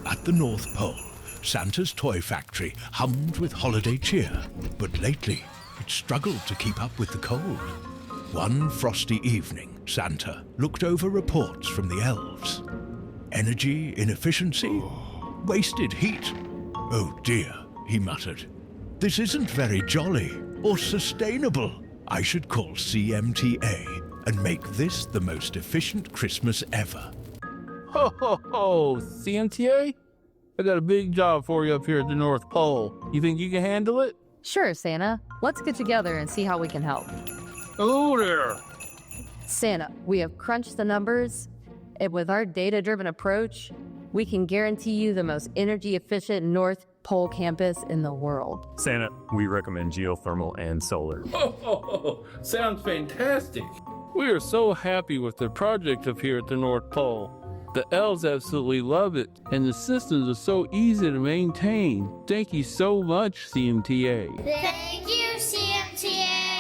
At the North Pole, Santa's toy factory hummed with holiday cheer, but lately it struggled to keep up with the cold. One frosty evening, Santa looked over reports from the elves. Energy inefficiency? Wasted heat? Oh dear, he muttered. This isn't very jolly or sustainable. I should call CMTA and make this the most efficient Christmas ever. Ho ho ho, CMTA? I got a big job for you up here at the North Pole. You think you can handle it? Sure, Santa. Let's get together and see how we can help. Hello there. Santa, we have crunched the numbers, and with our data-driven approach, we can guarantee you the most energy-efficient North Pole campus in the world. Santa, we recommend geothermal and solar. Oh, sounds fantastic. We are so happy with the project up here at the North Pole. The elves absolutely love it, and the systems are so easy to maintain. Thank you so much, CMTA. Thank you, CMTA.